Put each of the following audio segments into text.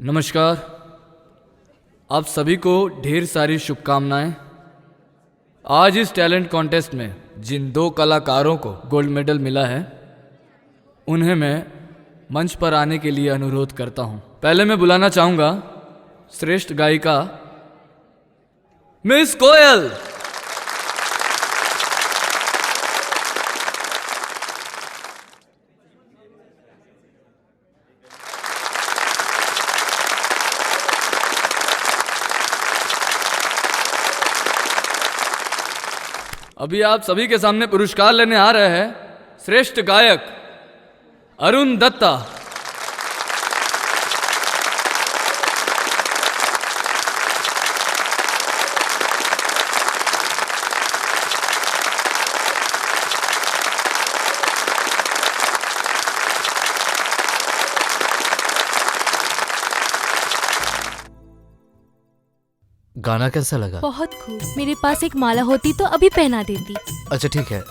नमस्कार। आप सभी को ढेर सारी शुभकामनाएं। आज इस टैलेंट कॉन्टेस्ट में जिन दो कलाकारों को गोल्ड मेडल मिला है उन्हें मैं मंच पर आने के लिए अनुरोध करता हूं। पहले मैं बुलाना चाहूंगा श्रेष्ठ गायिका मिस कोयल। अभी आप सभी के सामने पुरस्कार लेने आ रहे हैं श्रेष्ठ गायक अरुण दत्ता। गाना कैसा लगा? बहुत खूब। मेरे पास एक माला होती तो अभी पहना देती। अच्छा ठीक है,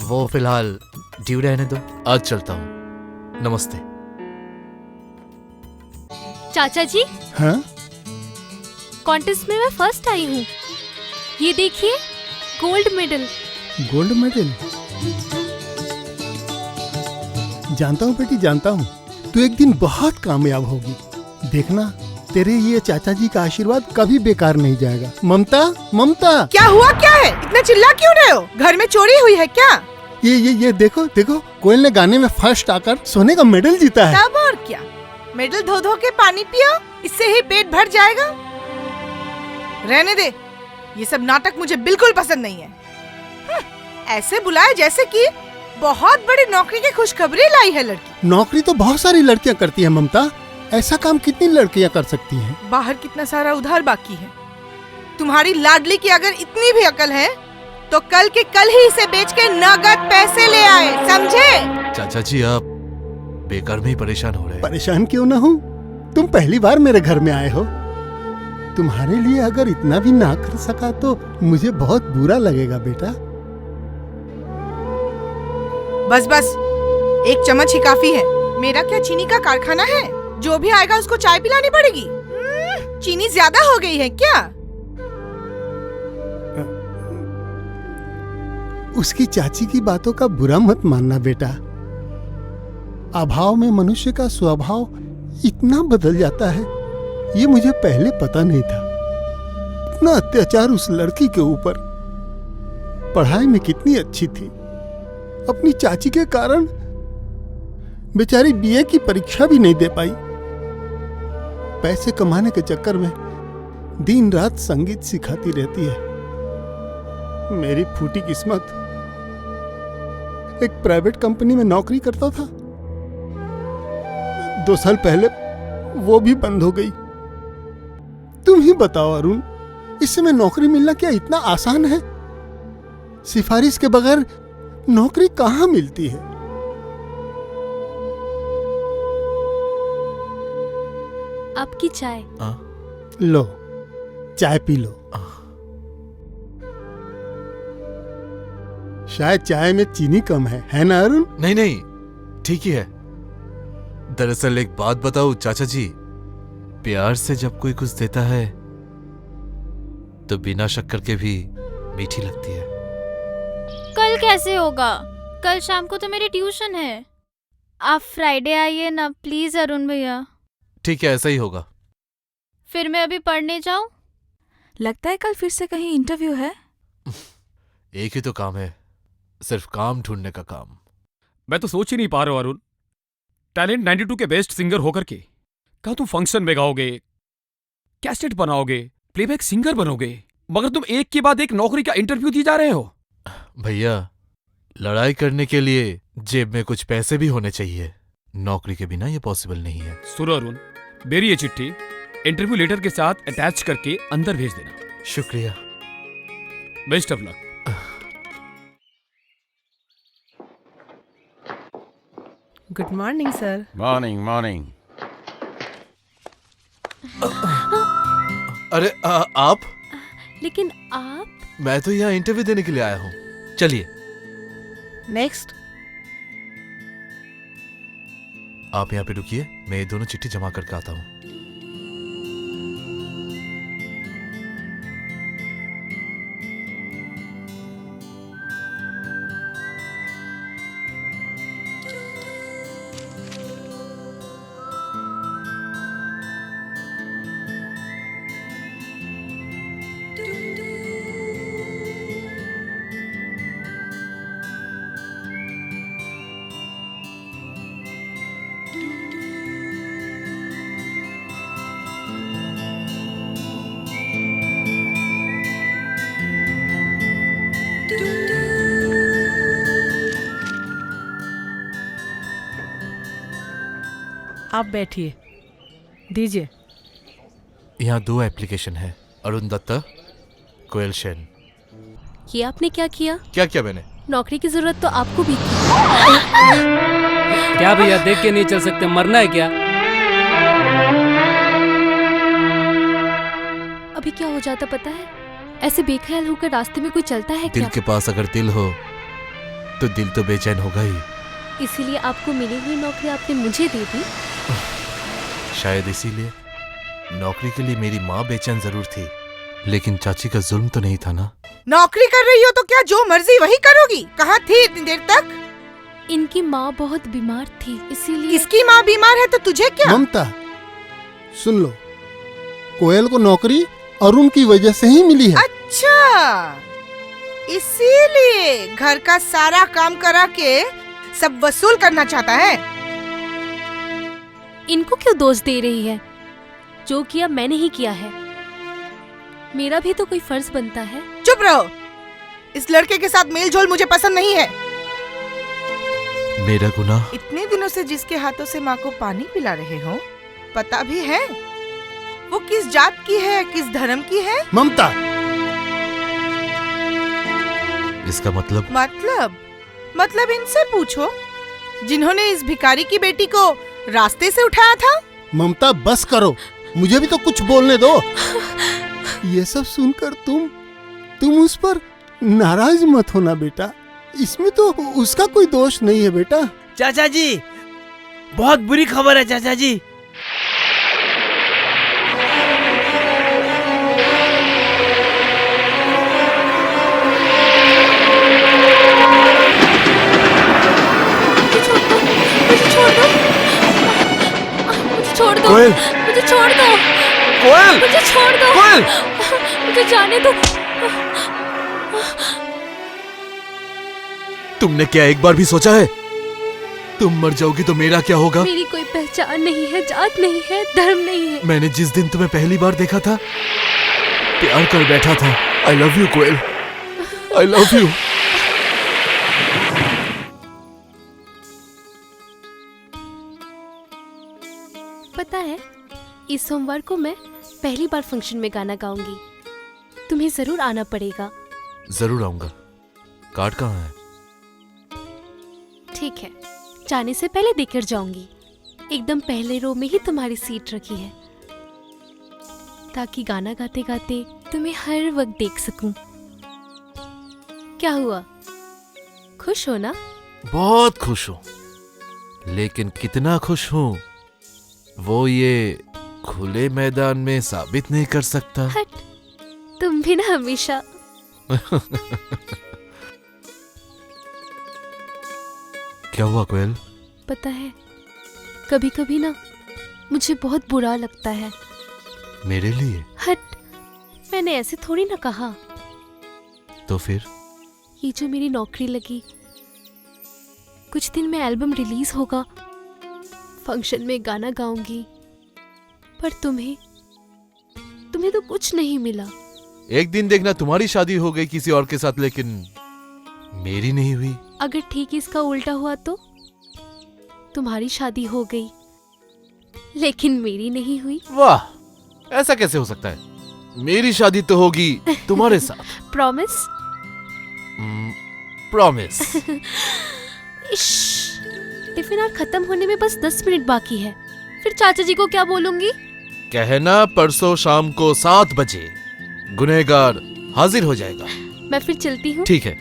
वो फिलहाल ड्यू रहने दो। आज चलता हूँ। नमस्ते। चाचा जी, हाँ? कॉन्टेस्ट में मैं फर्स्ट आई हूँ। ये देखिए, गोल्ड मेडल। Gold medal? जानता हूँ बेटी, जानता हूँ। तू एक दिन बहुत कामयाब होगी। देखना, तेरे ये चाचा जी का आशीर्वाद कभी बेकार नहीं जाएगा। ममता, ममता, क्या हुआ? क्या है? इतना चिल्ला क्यों रहे हो? घर में चोरी हुई है क्या? ये देखो देखो, कोयल ने गाने में फर्स्ट आकर सोने का मेडल जीता है। तब और क्या? मेडल धो धो के पानी पियो, इससे ही पेट भर जाएगा। रहने दे, ये सब नाटक मुझे बिल्कुल पसंद नहीं है। ऐसे बुलाए जैसे कि बहुत बड़ी नौकरी की खुशखबरी लाई है लड़की। नौकरी तो बहुत सारी लड़कियाँ करती है ममता, ऐसा काम कितनी लड़कियाँ कर सकती हैं? बाहर कितना सारा उधार बाकी है। तुम्हारी लाडली की अगर इतनी भी अकल है तो कल के कल ही इसे बेच के नगद पैसे ले आए, समझे? चाचा जी, आप बेकार में ही परेशान हो रहे हैं। परेशान क्यों ना हूँ? तुम पहली बार मेरे घर में आए हो। तुम्हारे लिए अगर इतना भी ना कर सका तो मुझे बहुत बुरा लगेगा बेटा। बस बस, एक चम्मच ही काफी है। मेरा क्या चीनी का कारखाना है? जो भी आएगा उसको चाय पिलानी पड़ेगी। चीनी ज्यादा हो गई है क्या? उसकी चाची की बातों का बुरा मत मानना बेटा। अभाव में मनुष्य का स्वभाव इतना बदल जाता है, ये मुझे पहले पता नहीं था। इतना अत्याचार उस लड़की के ऊपर। पढ़ाई में कितनी अच्छी थी, अपनी चाची के कारण बेचारी बीए की परीक्षा भी नहीं दे पाई। पैसे कमाने के चक्कर में दिन रात संगीत सिखाती रहती है। मेरी फूटी किस्मत, एक प्राइवेट कंपनी में नौकरी करता था। 2 साल पहले वो भी बंद हो गई। तुम ही बताओ अरुण, इस समय नौकरी मिलना क्या इतना आसान है? सिफारिश के बगैर नौकरी कहाँ मिलती है? आपकी चाय। लो, चाय पी लो। शायद चाय में चीनी कम है ना अरुण? नहीं नहीं, ठीक ही है। दरअसल एक बात बताऊं चाचा जी, प्यार से जब कोई कुछ देता है तो बिना शक्कर के भी मीठी लगती है। कल कैसे होगा? कल शाम को तो मेरी ट्यूशन है। आप फ्राइडे आइए ना प्लीज अरुण भैया। ठीक है, ऐसा ही होगा। फिर मैं अभी पढ़ने जाऊं? लगता है कल फिर से कहीं इंटरव्यू है। एक ही तो काम है, सिर्फ काम ढूंढने का काम। मैं तो सोच ही नहीं पा रहा हूं अरुण, टैलेंट 92 के बेस्ट सिंगर होकर के कहा तुम फंक्शन में गाओगे, कैसेट बनाओगे, प्लेबैक सिंगर बनोगे, मगर तुम एक के बाद एक नौकरी का इंटरव्यू दिए जा रहे हो। भैया, लड़ाई करने के लिए जेब में कुछ पैसे भी होने चाहिए। नौकरी के बिना ये पॉसिबल नहीं है। सुनो अरुण, मेरी ये चिट्ठी इंटरव्यू लेटर के साथ अटैच करके अंदर भेज देना। शुक्रिया। Best of luck. Good morning sir. Morning morning. अरे आप? लेकिन आप? मैं तो यहाँ इंटरव्यू देने के लिए आया हूँ। चलिए। नेक्स्ट। आप यहाँ पे रुकिए, मैं ये दोनों चिट्ठी जमा करके आता हूँ। आप बैठिए, दीजिए। यहाँ 2 एप्लीकेशन है, अरुण दत्ता, कोयल सेन। ये आपने क्या किया? क्या किया मैंने? नौकरी की जरूरत तो आपको भी थी। क्या भैया, देख के नहीं चल सकते? मरना है क्या? अभी क्या हो जाता पता है? ऐसे बेख्याल होकर रास्ते में कोई चलता है दिल क्या? के पास अगर दिल हो तो दिल तो बेचैन होगा ही। इसीलिए आपको मिली हुई नौकरी आपने मुझे दे दी। शायद इसीलिए। नौकरी के लिए मेरी माँ बेचैन जरूर थी, लेकिन चाची का जुल्म तो नहीं था ना। नौकरी कर रही हो तो क्या जो मर्जी वही करोगी? कहाँ थी इतनी देर तक? इनकी माँ बहुत बीमार थी, इसीलिए। इसकी माँ बीमार है तो तुझे क्या? ममता, सुन लो, कोयल को नौकरी अरुण की वजह से ही मिली है। अच्छा, इसीलिए घर का सारा काम करा के सब वसूल करना चाहता है। इनको क्यों दोष दे रही है? जो किया मैंने ही किया है। मेरा भी तो कोई फर्ज बनता है। चुप रहो, इस लड़के के साथ मेल जोल मुझे पसंद नहीं है। मेरा गुनाह? इतने दिनों से जिसके हाथों से माँ को पानी पिला रहे हो, पता भी है वो किस जात की है, किस धर्म की है? ममता, इसका मतलब इनसे पूछो, जिन्होंने इस भिखारी की बेटी को रास्ते से उठाया था। ममता बस करो, मुझे भी तो कुछ बोलने दो। ये सब सुनकर तुम उस पर नाराज मत होना बेटा, इसमें तो उसका कोई दोष नहीं है बेटा। चाचा जी, बहुत बुरी खबर है चाचा जी। छोड़ दो, कोयल! मुझे छोड़ दो, कोयल! मुझे छोड़ दो, कोयल! मुझे जाने दो। तुमने क्या एक बार भी सोचा है तुम मर जाओगी तो मेरा क्या होगा? मेरी कोई पहचान नहीं है, जात नहीं है, धर्म नहीं है। मैंने जिस दिन तुम्हें पहली बार देखा था, प्यार कर बैठा था। I love you Koyal, I love you. पता है, इस सोमवार को मैं पहली बार फंक्शन में गाना गाऊंगी। तुम्हें जरूर आना पड़ेगा। जरूर आऊंगा। कार्ड कहाँ है? ठीक है, जाने से पहले देकर जाऊंगी। एकदम पहले रो में ही तुम्हारी सीट रखी है, ताकि गाना गाते गाते तुम्हें हर वक्त देख सकूं। क्या हुआ, खुश हो ना? बहुत खुश हूँ, लेकिन कितना खुश हूँ वो ये खुले मैदान में साबित नहीं कर सकता। हट, तुम भी ना हमेशा। क्या हुआ कोयल? पता है, कभी कभी ना मुझे बहुत बुरा लगता है। मेरे लिए? हट, मैंने ऐसे थोड़ी ना कहा। तो फिर? ये जो मेरी नौकरी लगी, कुछ दिन में एल्बम रिलीज होगा, फंक्शन में गाना गाऊंगी, पर तुम्हें तो कुछ नहीं मिला। एक दिन देखना तुम्हारी शादी हो गई किसी और के साथ, लेकिन मेरी नहीं हुई। अगर ठीक इसका उल्टा हुआ तो तुम्हारी शादी हो गई, लेकिन मेरी नहीं हुई। वाह, ऐसा कैसे हो सकता है? मेरी शादी तो होगी तुम्हारे साथ। प्रॉमिस? प्रॉमिस। टिफिन आवर खत्म होने में बस 10 मिनट बाकी है, फिर चाचा जी को क्या बोलूंगी? कहना परसों शाम को 7 बजे गुनहगार हाजिर हो जाएगा। मैं फिर चलती हूँ। ठीक है।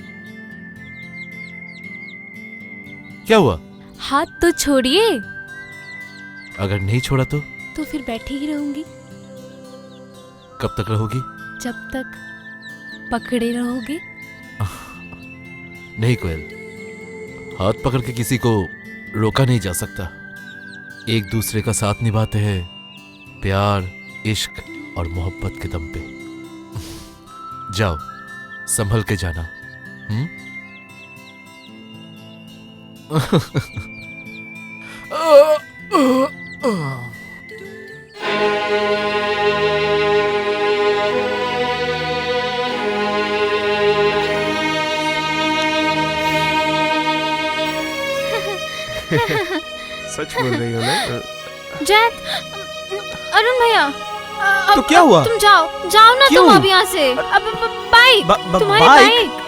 क्या हुआ? हाथ तो छोड़िए। अगर नहीं छोड़ा तो फिर बैठी ही रहूंगी। कब तक रहोगी? जब तक पकड़े रहोगे। नहीं कोयल, हाथ पकड़ के किसी को रोका नहीं जा सकता। एक दूसरे का साथ निभाते हैं प्यार, इश्क और मोहब्बत के दम पे। जाओ, संभल के जाना। सच बोल रही हो ना? जैद, अरुण भैया, तो क्या हुआ? तुम जाओ जाओ ना, क्यों? तुम अब यहाँ से। अब बाइक, तुम्हारी बाइक? बाइक।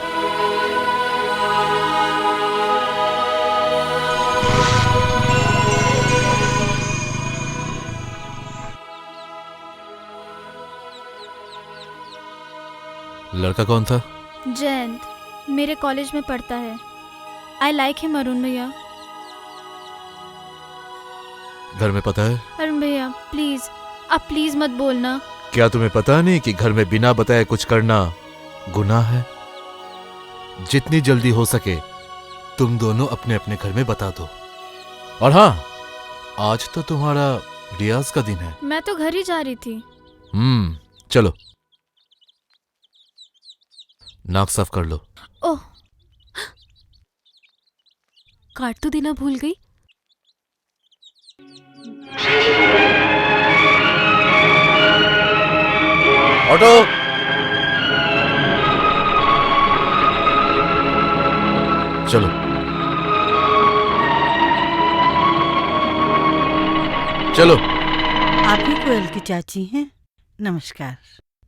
लड़का कौन था? जयंत, मेरे कॉलेज में पढ़ता है। आई लाइक हिम अरुण भैया। घर में पता है? अरुण भैया प्लीज, आप प्लीज मत बोलना। क्या तुम्हें पता नहीं कि घर में बिना बताए कुछ करना गुनाह है? जितनी जल्दी हो सके तुम दोनों अपने अपने घर में बता दो। और हाँ, आज तो तुम्हारा रियाज का दिन है। मैं तो घर ही जा रही थी। चलो नाक साफ कर लो। ओह, काट तो देना भूल गई। ऑटो, चलो। चलो। आप ही कोयल की चाची हैं? नमस्कार,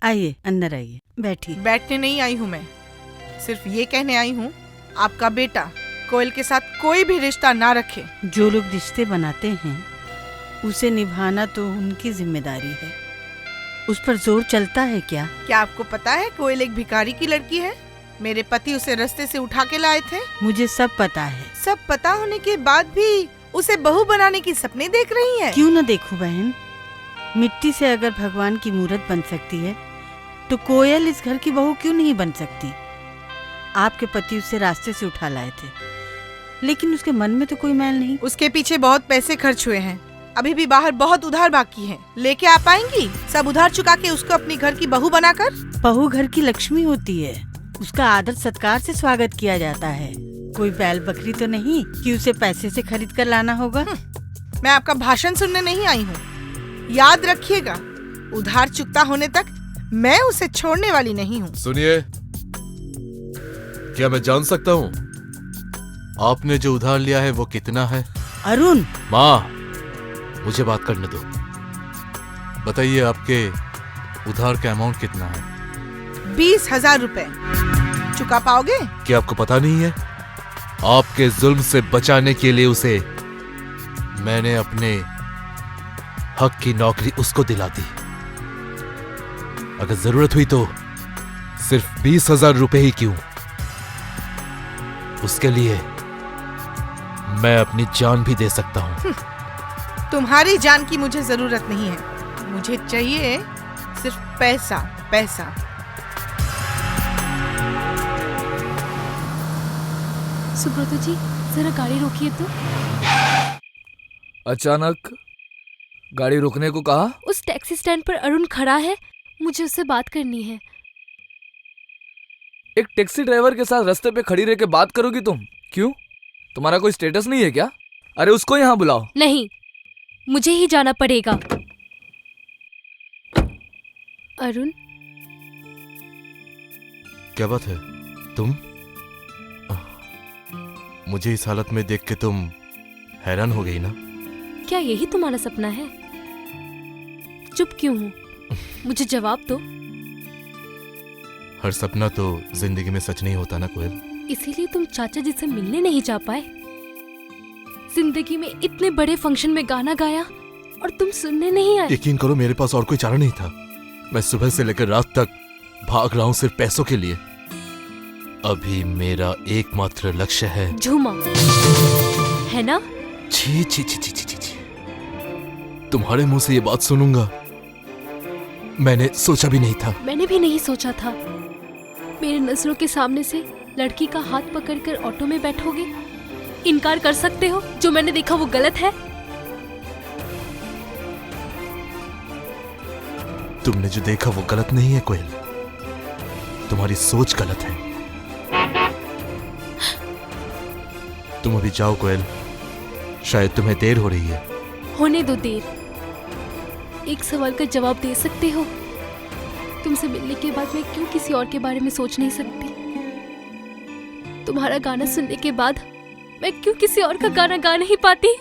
आइए अंदर आइए, बैठिए। बैठने नहीं आई हूँ मैं, सिर्फ ये कहने आई हूँ आपका बेटा कोयल के साथ कोई भी रिश्ता ना रखे। जो लोग रिश्ते बनाते हैं उसे निभाना तो उनकी जिम्मेदारी है। उस पर जोर चलता है क्या? क्या आपको पता है कोयल एक भिखारी की लड़की है? मेरे पति उसे रास्ते से उठा के लाए थे। मुझे सब पता है। सब पता होने के बाद भी उसे बहू बनाने की सपने देख रही हैं। क्यों न देखूं बहन, मिट्टी से अगर भगवान की मूर्त बन सकती है तो कोयल इस घर की बहू क्यों नहीं बन सकती? आपके पति उसे रास्ते से उठा लाए थे, लेकिन उसके मन में तो कोई मैल नहीं। उसके पीछे बहुत पैसे खर्च हुए हैं, अभी भी बाहर बहुत उधार बाकी है। लेके आ पाएंगी सब उधार चुका के उसको अपनी घर की बहू बनाकर? बहू घर की लक्ष्मी होती है, उसका आदर सत्कार से स्वागत किया जाता है। कोई बैल बकरी तो नहीं कि उसे पैसे से खरीद कर लाना होगा। मैं आपका भाषण सुनने नहीं आई हूँ, याद रखिएगा उधार चुकता होने तक मैं उसे छोड़ने वाली नहीं हूँ। सुनिए, क्या मैं जान सकता हूँ आपने जो उधार लिया है वो कितना है? अरुण, माँ मुझे बात करने दो। बताइए आपके उधार का अमाउंट कितना है? 20,000 रुपए। चुका पाओगे? क्या आपको पता नहीं है, आपके जुल्म से बचाने के लिए उसे मैंने अपने हक की नौकरी उसको दिला दी। अगर जरूरत हुई तो सिर्फ 20,000 रुपए ही क्यों, उसके लिए मैं अपनी जान भी दे सकता हूं। तुम्हारी जान की मुझे जरूरत नहीं है, मुझे चाहिए सिर्फ पैसा, पैसा। सुब्रतो जी, जरा गाड़ी रोकिए तो। अचानक गाड़ी रोकने को कहा? उस टैक्सी स्टैंड पर अरुण खड़ा है, मुझे उससे बात करनी है। एक टैक्सी ड्राइवर के साथ रास्ते पे खड़ी रह के बात करोगी तुम? क्यों, तुम्हारा कोई स्टेटस नहीं है क्या? अरे उसको यहाँ बुलाओ। नहीं, मुझे ही जाना पड़ेगा। अरुण, क्या बात है? तुम मुझे इस हालत में देख के तुम हैरान हो गई ना? क्या यही तुम्हारा सपना है? चुप क्यों हो? मुझे जवाब दो। हर सपना तो जिंदगी में सच नहीं होता ना कोयल। इसीलिए तुम चाचा जी से मिलने नहीं जा पाए? जिंदगी में इतने बड़े फंक्शन में गाना गाया और तुम सुनने नहीं आए? यकीन करो मेरे पास और कोई चारा नहीं था। मैं सुबह से लेकर रात तक भाग रहा हूं सिर्फ पैसों के लिए। अभी मेरा एकमात्र लक्ष्य है झूमा, है ना? छी छी छी छी छी छी छी। तुम्हारे मुंह से ये बात सुनूंगा मैंने सोचा भी नहीं था। मैंने भी नहीं सोचा था। मेरे नजरों के सामने से लड़की का हाथ पकड़कर ऑटो में बैठोगे? इनकार कर सकते हो? जो मैंने देखा वो गलत है? तुमने जो देखा वो गलत नहीं है कोयल, तुम्हारी सोच गलत है। तुम अभी जाओ कोयल, शायद तुम्हें देर हो रही है। होने दो देर। एक सवाल का जवाब दे सकते हो? तुमसे मिलने के बाद मैं क्यों किसी और के बारे में सोच नहीं सकती? तुम्हारा गाना सुनने के बाद मैं क्यों किसी और का गाना गा नहीं पाती?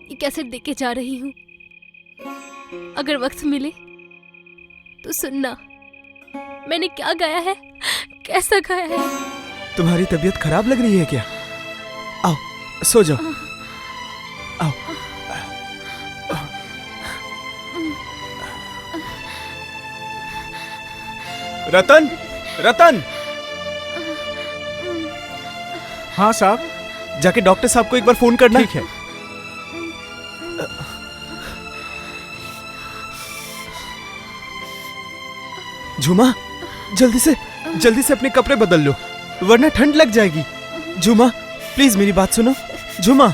ये कैसेट देके जा रही हूँ, अगर वक्त मिले तो सुनना मैंने क्या गाया है, कैसा गाया है। तुम्हारी तबीयत खराब लग रही है क्या? आओ सो जाओ। आओ। रतन, रतन। हाँ साहब, जाके डॉक्टर साहब को एक बार फोन करना। ठीक है। झूमा, जल्दी से अपने कपड़े बदल लो, वरना ठंड लग जाएगी। झूमा प्लीज मेरी बात सुनो। झूमा,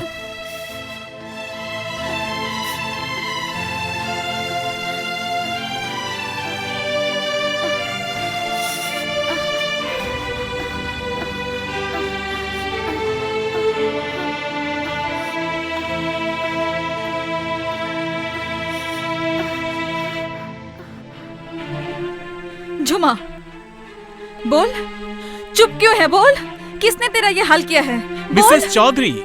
झुमा, बोल, चुप क्यों है? बोल, किसने तेरा ये हाल किया है? मिसेस चौधरी,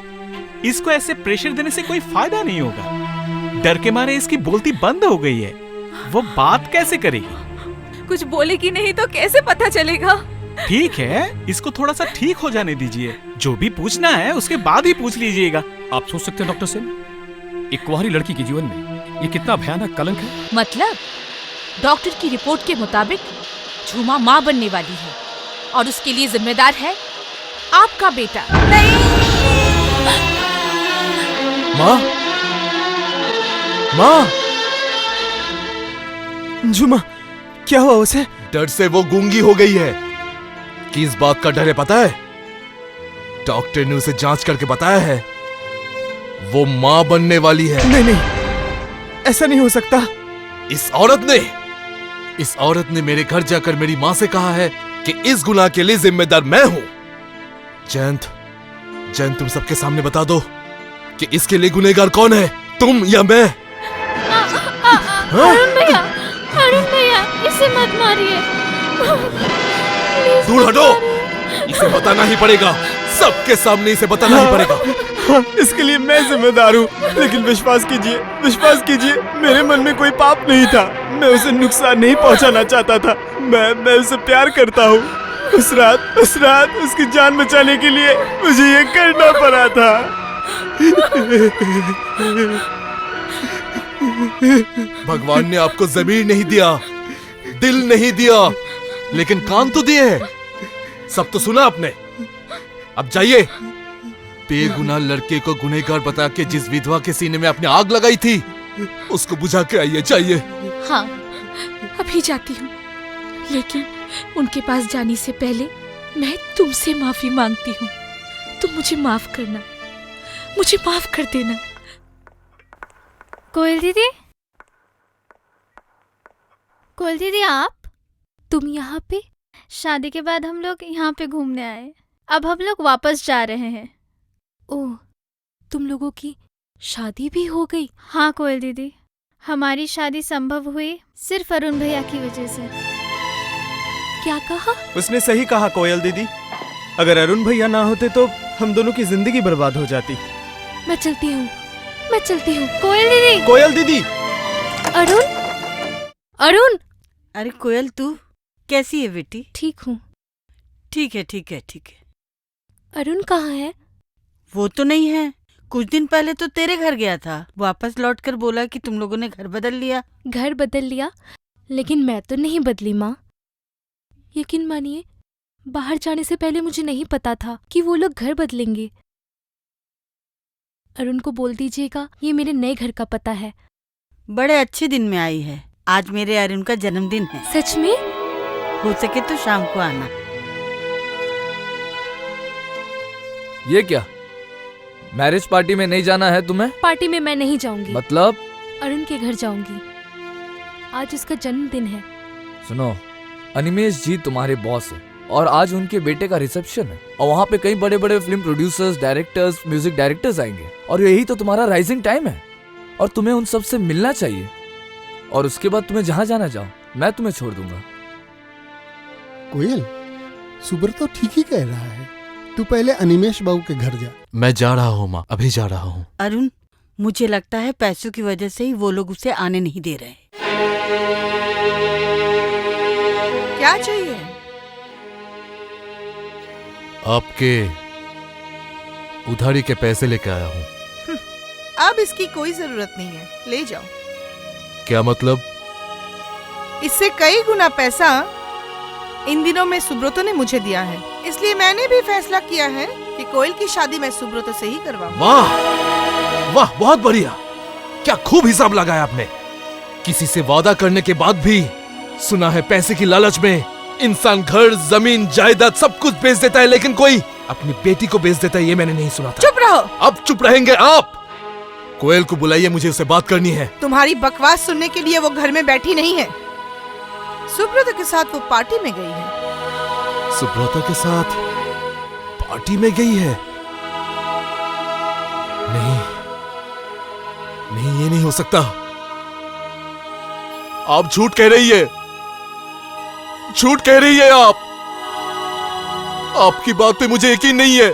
इसको ऐसे प्रेशर देने से कोई फायदा नहीं होगा। डर के मारे इसकी बोलती बंद हो गई है, वो बात कैसे करेगी? कुछ बोलेगी नहीं तो कैसे पता चलेगा? ठीक है, इसको थोड़ा सा ठीक हो जाने दीजिए। जो भी पूछना है उसके बाद ही पूछ लीजिएगा। आप सोच सकते हैं डॉक्टर सेन, एक कुंवारी लड़की के जीवन में ये कितना भयानक कलंक है। मतलब डॉक्टर की रिपोर्ट के मुताबिक झूमा माँ बनने वाली है और उसके लिए जिम्मेदार है आपका बेटा। नहीं, माँ, माँ। झूमा, क्या हुआ उसे? डर से वो गूंगी हो गई है। किस बात का डर है पता है? डॉक्टर ने उसे जांच करके बताया है वो मां बनने वाली है। नहीं नहीं, ऐसा नहीं हो सकता। इस औरत ने मेरे घर जाकर मेरी मां से कहा है कि इस गुनाह के लिए जिम्मेदार मैं हूं। जयंत, तुम सबके सामने बता दो कि इसके लिए गुनहगार कौन है, तुम या मैं? अरुण भैया, इसे मत मारिए। दूर हटो, इसे बताना ही पड़ेगा, सबके सामने इसे बताना ही पड़ेगा। इसके लिए मैं जिम्मेदार हूँ, लेकिन विश्वास कीजिए, मेरे मन में कोई पाप नहीं था। मैं उसे नुकसान नहीं पहुँचाना चाहता था। मैं उसे प्यार करता हूँ। उस रात उसकी जान बचाने के लिए मुझे ये करना पड़ा था। भगवान ने आपको जमीन नहीं दिया, दिल नहीं दिया, लेकिन कान तो दिए हैं। सब तो सुना आपने। अब जाइए, बेगुनाह लड़के को गुनहगार बता के जिस विधवा के सीने में आपने आग लगाई थी उसको बुझा के आइए। जाइए। हाँ, अभी जाती हूँ, लेकिन उनके पास जाने से पहले मैं तुमसे माफी मांगती हूँ। तुम मुझे माफ करना, मुझे माफ कर देना। कोयल दीदी, आप? तुम यहाँ पे? शादी के बाद हम लोग यहाँ पे घूमने आए, अब हम लोग वापस जा रहे हैं। ओह, तुम लोगों की शादी भी हो गई? हाँ कोयल दीदी, हमारी शादी संभव हुई सिर्फ अरुण भैया की वजह से। क्या कहा? उसने सही कहा कोयल दीदी। अगर अरुण भैया ना होते तो हम दोनों की जिंदगी बर्बाद हो जाती। मैं चलती हूँ। कोयल दीदी। अरुण। अरे कोयल, तू कैसी है बेटी? ठीक हूँ। ठीक है। अरुण कहाँ है? वो तो नहीं है, कुछ दिन पहले तो तेरे घर गया था, वापस लौटकर बोला कि तुम लोगों ने घर बदल लिया। घर बदल लिया? लेकिन मैं तो नहीं बदली माँ। यकीन मानिए, बाहर जाने से पहले मुझे नहीं पता था कि वो लोग घर बदलेंगे। अरुण को बोल दीजिएगा ये मेरे नए घर का पता है। बड़े अच्छे दिन में आई है। आज मेरे अरुण का जन्मदिन है। सच में? हो सके तो शाम को आना। ये क्या, मैरिज पार्टी में नहीं जाना है तुम्हें? पार्टी में मैं नहीं जाऊंगी। मतलब? अरुण के घर जाऊंगी, आज उसका जन्मदिन है। सुनो, अनिमेश जी तुम्हारे बॉस है और आज उनके बेटे का रिसेप्शन है और वहाँ पे कई बड़े बड़े film producers, directors, music directors आएंगे और यही तो तुम्हारा राइजिंग टाइम है और तुम्हें उन सब से मिलना चाहिए। और उसके बाद तुम्हें जहाँ जाना जाओ, मैं तुम्हें छोड़ दूंगा। कोयल, सुब्रत तो ठीक ही कह रहा है। तू पहले अनिमेश बाबू के घर जा। मैं जा रहा हूँ माँ, अभी जा रहा हूँ। अरुण, मुझे लगता है पैसों की वजह से ही वो लोग उसे आने नहीं दे रहे। क्या चाहिए? आपके उधारी के पैसे लेके आया हूँ। अब इसकी कोई जरूरत नहीं है, ले जाओ। क्या मतलब? इससे कई गुना पैसा इन दिनों में सुब्रतो ने मुझे दिया है, इसलिए मैंने भी फैसला किया है कि कोयल की शादी मैं सुब्रतो से ही करवाऊंगा। वाह वाह, बहुत बढ़िया। क्या खूब हिसाब लगाया आपने। किसी से वादा करने के बाद भी सुना है पैसे की लालच में इंसान घर, जमीन, जायदाद सब कुछ बेच देता है, लेकिन कोई अपनी बेटी को बेच देता है, ये मैंने नहीं सुना था। चुप रहो। अब चुप रहेंगे आप? कोयल को बुलाइए, मुझे उससे बात करनी है। तुम्हारी बकवास सुनने के लिए वो घर में बैठी नहीं है। सुब्रतो के साथ वो पार्टी में गई है। सुब्रता के साथ पार्टी में गई है? नहीं नहीं, ये नहीं हो सकता। आप झूठ कह रही है, झूठ कह रही है आप। आपकी बात पे मुझे यकीन नहीं है।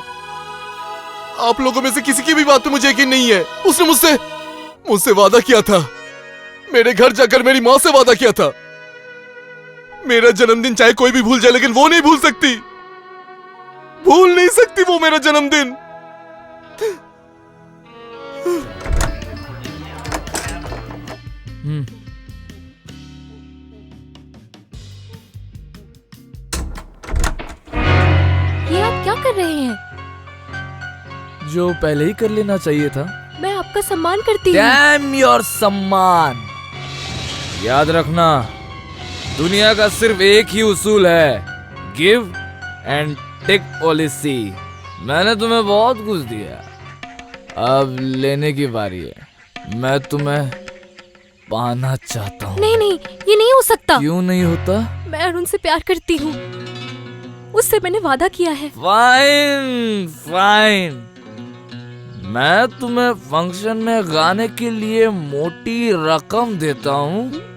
आप लोगों में से किसी की भी बात पे मुझे यकीन नहीं है। उसने मुझसे वादा किया था, मेरे घर जाकर मेरी मां से वादा किया था। मेरा जन्मदिन चाहे कोई भी भूल जाए, लेकिन वो नहीं भूल सकती। भूल नहीं सकती वो मेरा जन्मदिन। ये आप क्या कर रहे हैं? जो पहले ही कर लेना चाहिए था। मैं आपका सम्मान करती हूँ। डैम योर सम्मान। याद रखना, दुनिया का सिर्फ एक ही उसूल है, गिव एंड टेक पॉलिसी। मैंने तुम्हें बहुत कुछ दिया, अब लेने की बारी है। मैं तुम्हें पाना चाहता हूँ। नहीं नहीं, ये नहीं हो सकता। क्यों नहीं होता? मैं अरुण से प्यार करती हूँ, उससे मैंने वादा किया है। फाइन फाइन, मैं तुम्हें फंक्शन में गाने के लिए मोटी रकम देता हूँ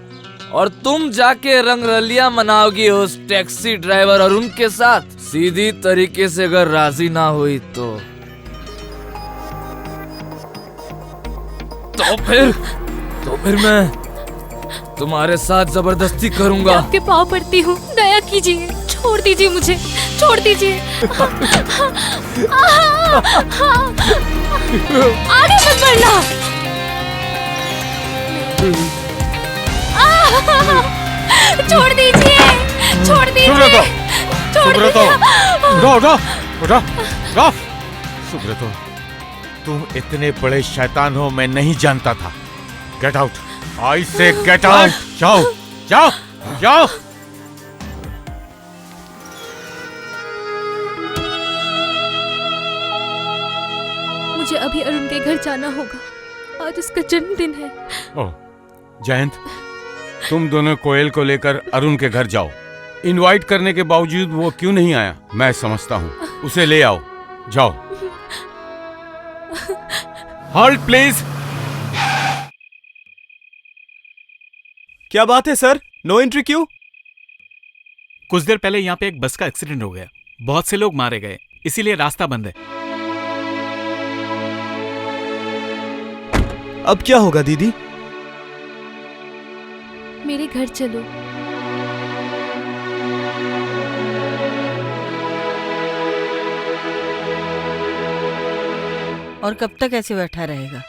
और तुम जाके रंगरलिया मनाओगी उस टैक्सी ड्राइवर और उनके साथ। सीधी तरीके से अगर राजी ना हुई तो फिर मैं तुम्हारे साथ जबरदस्ती करूंगा। मैं आपके पाँव पड़ती हूँ, दया कीजिए, छोड़ दीजिए मुझे, छोड़ दीजिए। आगे मत बढ़ना। छोड़ दीजिए, छोड़ दीजिए, छोड़ दीजिए। सुब्रतो, तुम इतने बड़े शैतान हो मैं नहीं जानता था। गेट आउट, आई से गेट आउट। जाओ जाओ जाओ। मुझे अभी अरुण के घर जाना होगा, आज उसका जन्मदिन है। ओह जयंत, तुम दोनों कोयल को लेकर अरुण के घर जाओ। इनवाइट करने के बावजूद वो क्यों नहीं आया मैं समझता हूँ। उसे ले आओ, जाओ। Halt please. क्या बात है सर, नो एंट्री क्यों? कुछ देर पहले यहाँ पे एक बस का एक्सीडेंट हो गया, बहुत से लोग मारे गए, इसीलिए रास्ता बंद है। अब क्या होगा दीदी? मेरे घर चलो। और कब तक ऐसे बैठा रहेगा?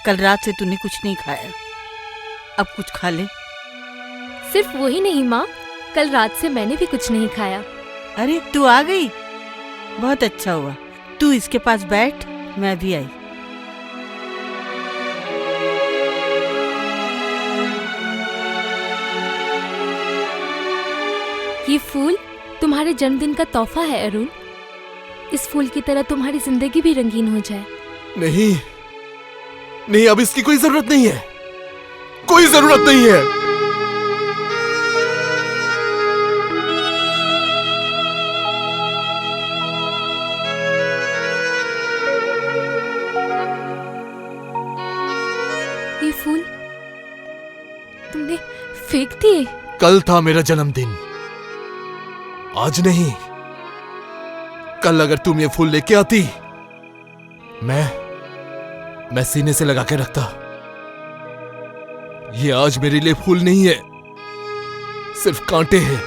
कल रात से तूने कुछ नहीं खाया, अब कुछ खा ले। सिर्फ वही नहीं माँ, कल रात से मैंने भी कुछ नहीं खाया। अरे तू आ गई, बहुत अच्छा हुआ। तू इसके पास बैठ, मैं भी आई। ये फूल तुम्हारे जन्मदिन का तोहफा है अरुण। इस फूल की तरह तुम्हारी जिंदगी भी रंगीन हो जाए। नहीं नहीं, अब इसकी कोई जरूरत नहीं है, कोई जरूरत नहीं है। ये फूल तुमने फेंक दिए? कल था मेरा जन्मदिन, आज नहीं, कल अगर तुम ये फूल लेके आती, मैं सीने से लगा के रखता। ये आज मेरे लिए फूल नहीं है, सिर्फ कांटे हैं।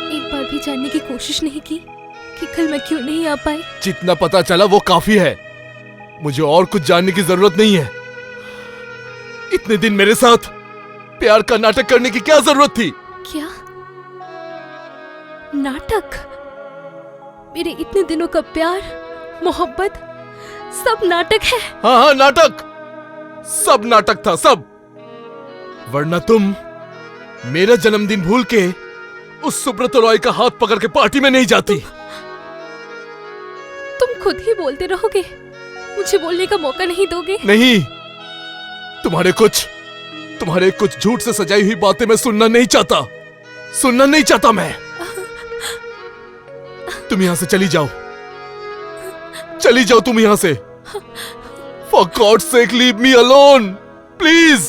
एक बार भी जानने की कोशिश नहीं की कि कल मैं क्यों नहीं आ पाई? जितना पता चला वो काफी है, मुझे और कुछ जानने की जरूरत नहीं है। इतने दिन मेरे साथ प्यार का नाटक करने की क्या जरूरत थी? क्या नाटक? मेरे इतने दिनों का प्यार, मोहब्बत, सब नाटक है। हाँ, नाटक, सब नाटक था, सब। वरना तुम मेरा जन्मदिन भूल के उस सुब्रत रॉय का हाथ पकड़ के पार्टी में नहीं जाती। तुम खुद ही बोलते रहोगे, मुझे बोलने का मौका नहीं दोगे? नहीं, तुम्हारे कुछ झूठ से सजाई हुई बातें मैं सुनना नहीं चाहता मैं। तुम यहां से चली जाओ तुम यहां से। For God's sake, leave me alone, please.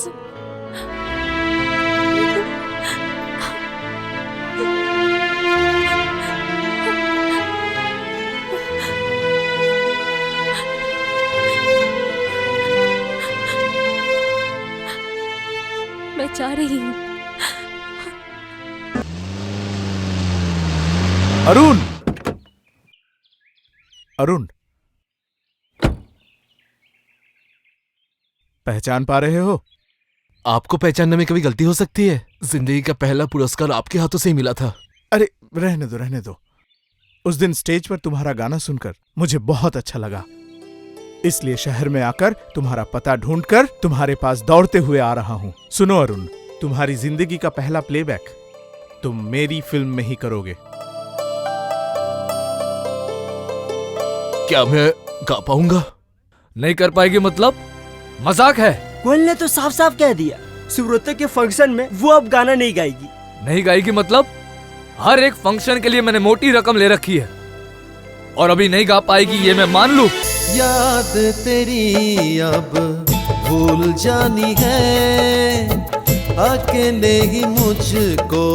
मैं जा रही हूँ। अरुण, पहचान पा रहे हो? आपको पहचानने में कभी गलती हो सकती है? जिंदगी का पहला पुरस्कार आपके हाथों से ही मिला था। अरे रहने दो। उस दिन स्टेज पर तुम्हारा गाना सुनकर मुझे बहुत अच्छा लगा, इसलिए शहर में आकर तुम्हारा पता ढूंढकर तुम्हारे पास दौड़ते हुए आ रहा हूं। सुनो अरुण, तुम्हारी जिंदगी का पहला प्लेबैक तुम मेरी फिल्म में ही करोगे। क्या मैं गा पाऊंगा? नहीं कर पाएगी मतलब? मजाक है। कोयल ने तो साफ साफ कह दिया, सुब्रता के फंक्शन में वो अब गाना नहीं गाएगी। नहीं गाएगी मतलब? हर एक फंक्शन के लिए मैंने मोटी रकम ले रखी है, और अभी नहीं गा पाएगी ये मैं मान लूं? याद तेरी अब भूल जानी है, अकेले ही मुझको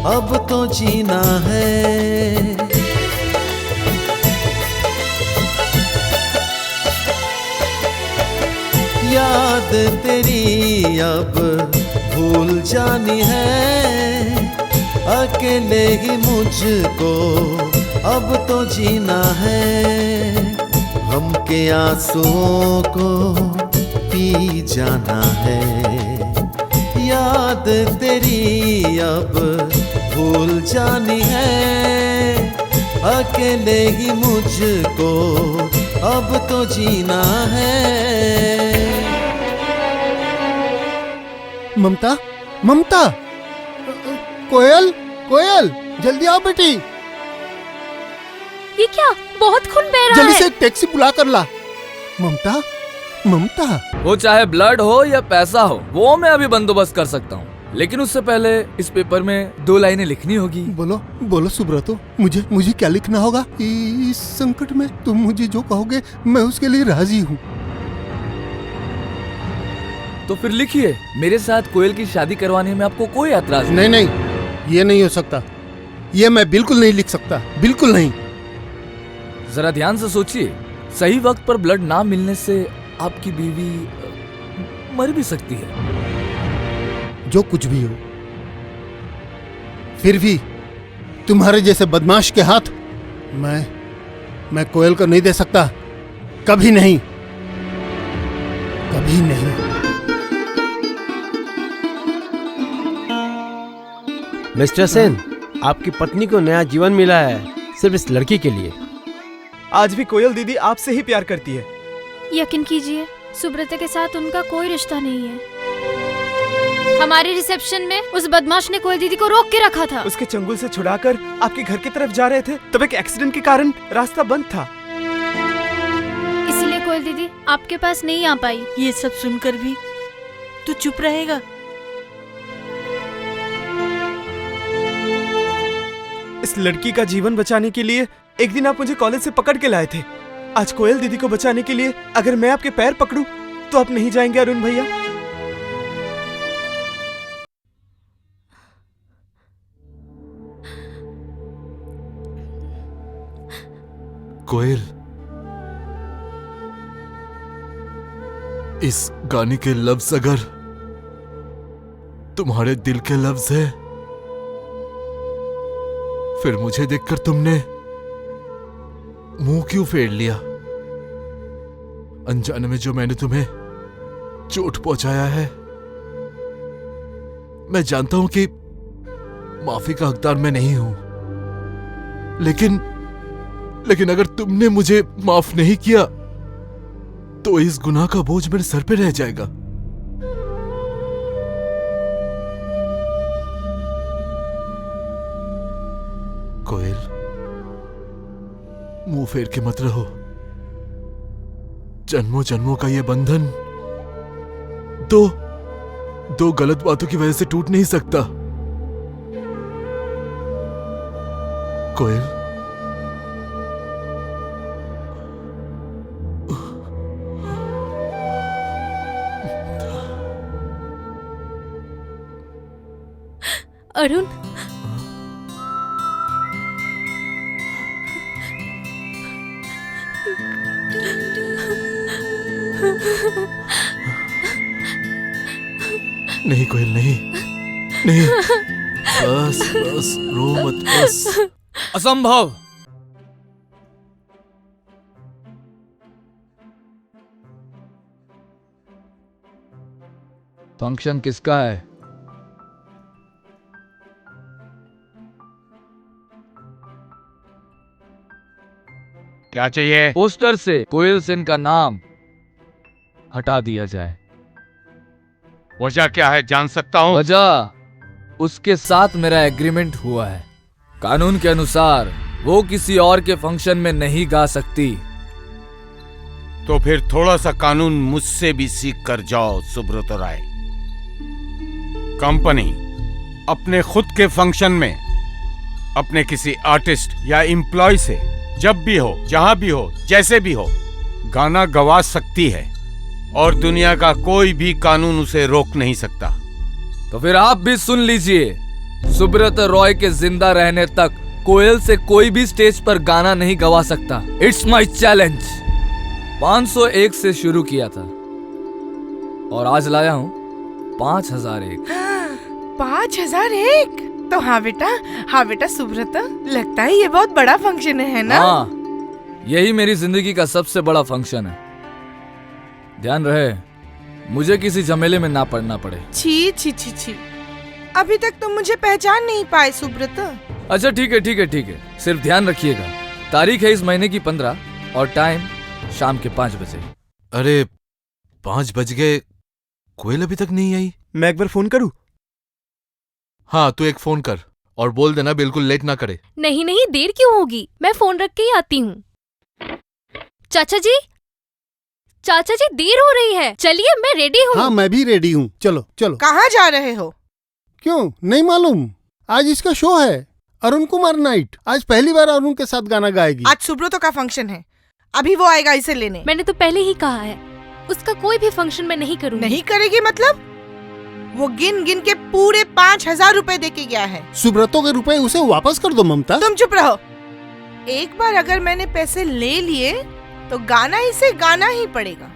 अब तो जीना है। याद तेरी अब भूल जानी है, अकेले ही मुझको अब तो जीना है। गम के आंसुओं को पी जाना है। याद तेरी अब भूल जानी है, अकेले ही मुझको अब तो जीना है। ममता, कोयल, जल्दी आओ बेटी। ये क्या? बहुत खून बह रहा है। जल्दी से एक टैक्सी बुला कर ला। ममता, वो चाहे ब्लड हो या पैसा हो, वो मैं अभी बंदोबस्त कर सकता हूँ, लेकिन उससे पहले इस पेपर में 2 लाइनें लिखनी होगी। बोलो सुब्रतो, मुझे क्या लिखना होगा? इस संकट में तुम मुझे जो कहोगे मैं उसके लिए राजी हूँ। तो फिर लिखिए, मेरे साथ कोयल की शादी करवाने में आपको कोई एतराज नहीं, ये नहीं हो सकता। ये मैं बिल्कुल नहीं लिख सकता, बिल्कुल नहीं। जरा ध्यान से सोचिए, सही वक्त पर ब्लड ना मिलने से आपकी बीवी मर भी सकती है। जो कुछ भी हो, फिर भी तुम्हारे जैसे बदमाश के हाथ मैं कोयल को नहीं दे सकता। कभी नहीं। मिस्टर सेन, आपकी पत्नी को नया जीवन मिला है, सिर्फ इस लड़की के लिए। आज भी कोयल दीदी आपसे ही प्यार करती है। यकीन कीजिए, सुब्रता के साथ उनका कोई रिश्ता नहीं है। हमारे रिसेप्शन में उस बदमाश ने कोयल दीदी को रोक के रखा था। उसके चंगुल से छुड़ाकर आपके घर की तरफ जा रहे थे, तब एक एक्सीडेंट के कारण रास्ता बंद था। इसीलिए कोयल दीदी आपके पास नहीं आ पाई। ये सब सुनकर भी तू चुप रहेगा? इस लड़की का जीवन बचाने के लिए एक दिन आप मुझे कॉलेज से पकड़ के लाए थे। आज कोयल दीदी को बचाने के लिए अगर मैं आपके पैर पकड़ूं तो आप नहीं जाएंगे अरुण भैया? कोयल, इस गाने के लफ्ज अगर तुम्हारे दिल के लफ्ज है, फिर मुझे देखकर तुमने मुंह क्यों फेर लिया? अनजाने में जो मैंने तुम्हें चोट पहुंचाया है, मैं जानता हूं कि माफी का हकदार मैं नहीं हूं, लेकिन अगर तुमने मुझे माफ नहीं किया तो इस गुनाह का बोझ मेरे सर पे रह जाएगा। कोयल, मुंह फेर के मत रहो। जन्मों जन्मों का ये बंधन दो गलत बातों की वजह से टूट नहीं सकता। कोयल, अरुण, नहीं कोयल, नहीं, बस रो मत, बस। असंभव। फंक्शन किसका है? क्या चाहिए? पोस्टर से कोयल सेन का नाम हटा दिया जाए। वजह क्या है, जान सकता हूं? वजह, उसके साथ मेरा एग्रीमेंट हुआ है। कानून के अनुसार वो किसी और के फंक्शन में नहीं गा सकती। तो फिर थोड़ा सा कानून मुझसे भी सीख कर जाओ सुब्रत राय। कंपनी अपने खुद के फंक्शन में अपने किसी आर्टिस्ट या एम्प्लॉय से जब भी हो, जहां भी हो, जैसे भी हो, गाना गवा सकती है और दुनिया का कोई भी कानून उसे रोक नहीं सकता। तो फिर आप भी सुन लीजिए, सुब्रत रॉय के जिंदा रहने तक कोयल से कोई भी स्टेज पर गाना नहीं गवा सकता। It's my challenge. 501 से शुरू किया था और आज लाया हूं 5001। 5001? तो हाँ बेटा सुब्रत, लगता है ये बहुत बड़ा फंक्शन है ना? हाँ, यही मेरी जिंदगी का सबसे बड़ा फंक्शन है। ध्यान रहे, मुझे किसी झमेले में ना पड़ना पड़े। छी छी छी छी, अभी तक तुम मुझे पहचान नहीं पाए सुब्रत। अच्छा ठीक है, सिर्फ ध्यान रखिएगा, तारीख है इस महीने की 15 और टाइम शाम के 5 बजे। अरे 5 बज गए, कोयल अभी तक नहीं आई। मैं एक बार फोन करूं? हाँ, तू एक फोन कर और बोल देना बिल्कुल लेट ना करे। नहीं, देर क्यों होगी, मैं फोन रख के ही आती हूँ। चाचा जी, देर हो रही है, चलिए मैं रेडी हूँ। हाँ, मैं भी रेडी हूँ, चलो चलो। कहाँ जा रहे हो? क्यों नहीं मालूम? आज इसका शो है, अरुण कुमार नाइट। आज पहली बार अरुण के साथ गाना गाएगी। आज सुब्रतो का फंक्शन है, अभी वो आएगा इसे लेने। मैंने तो पहले ही कहा है, उसका कोई भी फंक्शन मैं नहीं करूँगी। नहीं करेगी मतलब? वो गिन गिन के पूरे 5000 रुपए दे के गया है। सुब्रतो के रुपए उसे वापस कर दो ममता। तुम चुप रहो। एक बार अगर मैंने पैसे ले लिए तो गाना इसे गाना ही पड़ेगा।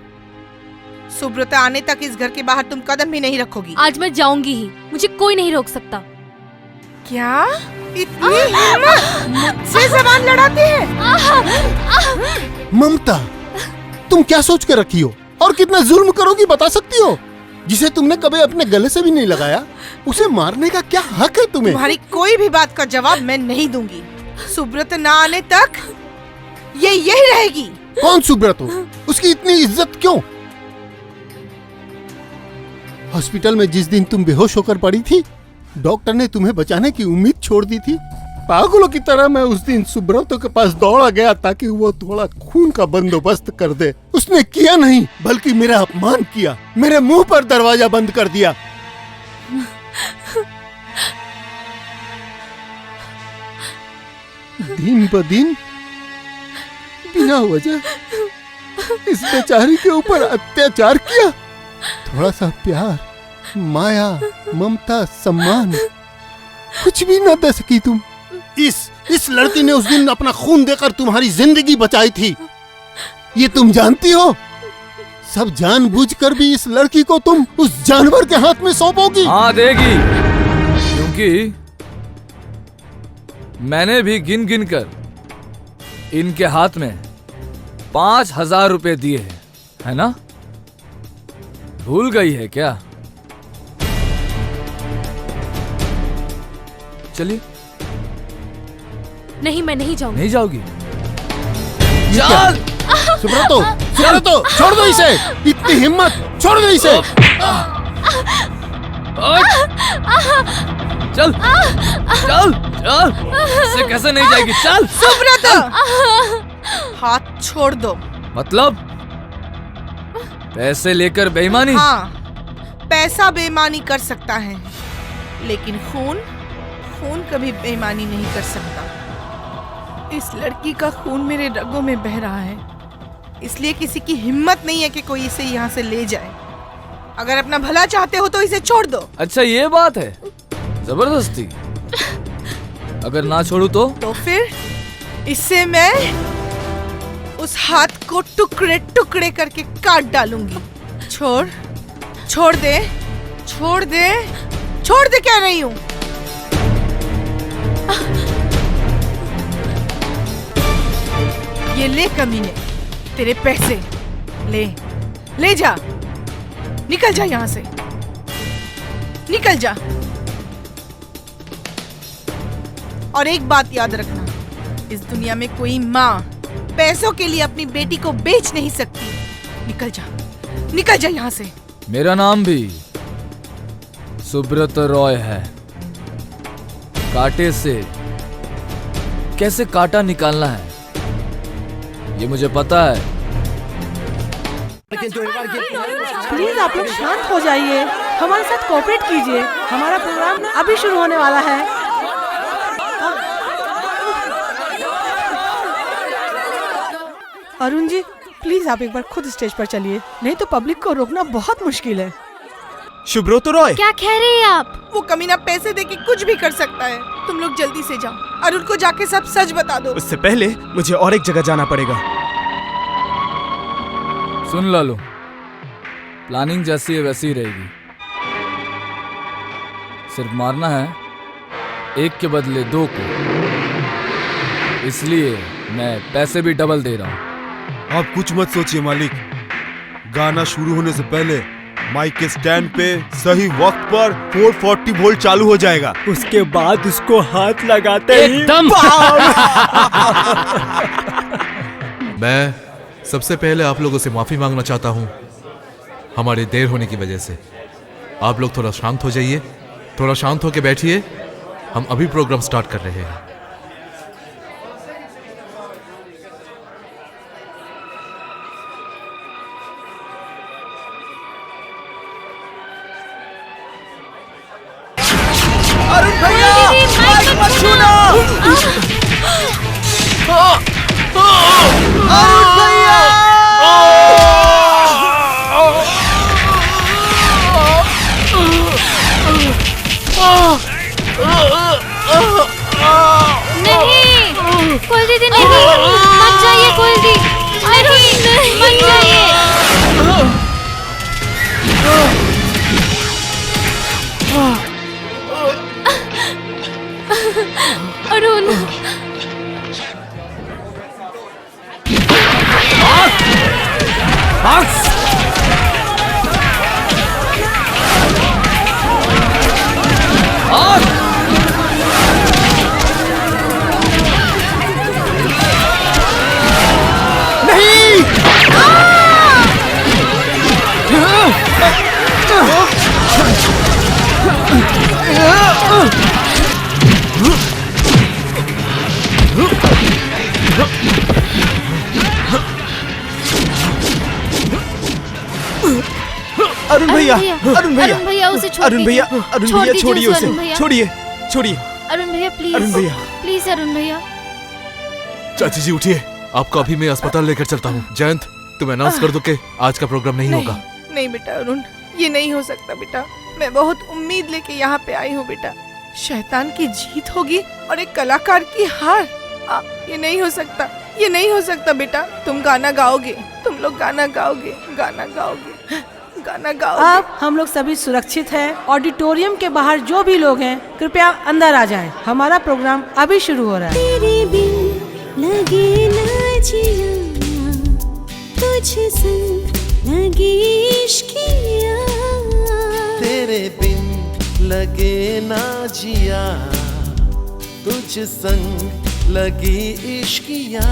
सुब्रता आने तक इस घर के बाहर तुम कदम भी नहीं रखोगी। आज मैं जाऊंगी ही, मुझे कोई नहीं रोक सकता। क्या इतनी हिम्मत? मुझसे जबान लड़ाती है? ममता, तुम क्या सोच के रखी हो और कितना जुल्म करोगी बता सकती हो? जिसे तुमने कभी अपने गले से भी नहीं लगाया, उसे मारने का क्या हक है तुम्हें? तुम्हारी कोई भी बात का जवाब मैं नहीं दूंगी। सुब्रत ना आने तक ये यही रहेगी। कौन सुब्रतो? उसकी इतनी इज्जत क्यों? हॉस्पिटल में जिस दिन तुम बेहोश होकर पड़ी थी, डॉक्टर ने तुम्हें बचाने की उम्मीद छोड़ दी थी। पागलों की तरह मैं उस दिन सुब्रतो के पास दौड़ा गया ताकि वो थोड़ा खून का बंदोबस्त कर दे। उसने किया नहीं, बल्कि मेरा अपमान किया, मेरे मुंह पर दरवाजा बंद कर दिया। दिन ब दिन बिना वजह इस बेचारी के ऊपर अत्याचार किया। थोड़ा सा प्यार, माया, ममता, सम्मान कुछ भी न दे सकी तुम। इस इस लड़की ने उस दिन अपना खून देकर तुम्हारी जिंदगी बचाई थी, ये तुम जानती हो? सब जानबूझकर भी इस लड़की को तुम उस जानवर के हाथ में सौंपोगी? हाँ देगी, क्योंकि मैंने भी गिन गिन कर इनके हाथ में 5,000 रुपए दिए हैं, है ना? भूल गई है क्या? चलिए। नहीं, मैं नहीं जाऊंगी। नहीं जाओगी? चल सुब्रतो, सुब्रतो, छोड़ दो इसे। इतनी हिम्मत, छोड़ दो इसे। चल चल चल, इससे कैसे नहीं जाएगी? चल सुब्रतो, हाथ छोड़ दो। मतलब पैसे लेकर बेईमानी? हाँ, पैसा बेईमानी कर सकता है, लेकिन खून कभी बेईमानी नहीं कर सकता। इस लड़की का खून मेरे रगों में बह रहा है, इसलिए किसी की हिम्मत नहीं है कि कोई इसे यहाँ से ले जाए। अगर अपना भला चाहते हो तो इसे छोड़ दो। अच्छा ये बात है, जबरदस्ती? अगर ना छोड़ू तो फिर इससे मैं उस हाथ को टुकड़े टुकड़े करके काट डालूंगी। छोड़ दे, छोड़ दे, छोड़ दे कह रही हूँ। ये ले कमीने, तेरे पैसे ले जा, निकल जा यहाँ से, निकल जा। और एक बात याद रखना, इस दुनिया में कोई माँ पैसों के लिए अपनी बेटी को बेच नहीं सकती। निकल जा यहाँ से। मेरा नाम भी सुब्रत रॉय है। कांटे से कैसे कांटा निकालना है ये मुझे पता है। प्लीज आप लोग शांत हो जाइए, हमारे साथ कोऑपरेट कीजिए। हमारा प्रोग्राम अभी शुरू होने वाला है। अरुण जी, प्लीज आप एक बार खुद स्टेज पर चलिए, नहीं तो पब्लिक को रोकना बहुत मुश्किल है। सुब्रतो रॉय, क्या कह रहे हैं आप? वो कमीना पैसे देके कुछ भी कर सकता है। तुम लोग जल्दी से जाओ, अरुण को जाके सब सच बता दो। उससे पहले मुझे और एक जगह जाना पड़ेगा। सुन लालू, प्लानिंग जैसी है वैसी ही रहेगी। सिर्फ मारना है एक के बदले 2 को, इसलिए मैं पैसे भी डबल दे रहा हूँ। आप कुछ मत सोचिए मालिक, गाना शुरू होने से पहले माइक के स्टैंड पे सही वक्त पर 440 वोल्ट चालू हो जाएगा। उसके बाद उसको हाथ लगाते ही एकदम मैं सबसे पहले आप लोगों से माफी मांगना चाहता हूं हमारी देर होने की वजह से। आप लोग थोड़ा शांत हो जाइए, थोड़ा शांत होकर बैठिए। हम अभी प्रोग्राम स्टार्ट कर रहे हैं। नहीं, कोयल दीदी नहीं, मत जाइए कोयल दी, नहीं, मत जाइए। अरुण, अरुण भैया, अरुण भैया उसे छोड़ दीजिए। अरुण भैया छोड़िए उसे, छोड़िए छोड़िए। अरुण भैया प्लीज, अरुण भैया, प्लीज अरुण भैया। चाची जी उठिए, आपको अभी मैं अस्पताल लेकर चलता हूँ। जयंत, तुम अनाउंस कर दो कि आज का प्रोग्राम नहीं होगा। नहीं बेटा अरुण, ये नहीं हो सकता बेटा। मैं बहुत उम्मीद लेके यहाँ पे आई हूँ बेटा। शैतान की जीत होगी और एक कलाकार की हार। ये नहीं हो सकता, ये नहीं हो सकता बेटा। तुम गाना गाओगे, तुम लोग गाना गाओगे, गाना गाओगे, गाना गाओगे। अब हम लोग सभी सुरक्षित हैं। ऑडिटोरियम के बाहर जो भी लोग हैं कृपया अंदर आ जाएं। हमारा प्रोग्राम अभी शुरू हो रहा है। तेरे बिन लगे ना जिया, तुझ संग लगी इश्किया। तेरे बिन लगे ना जिया, तुझ संग लगी इश्किया।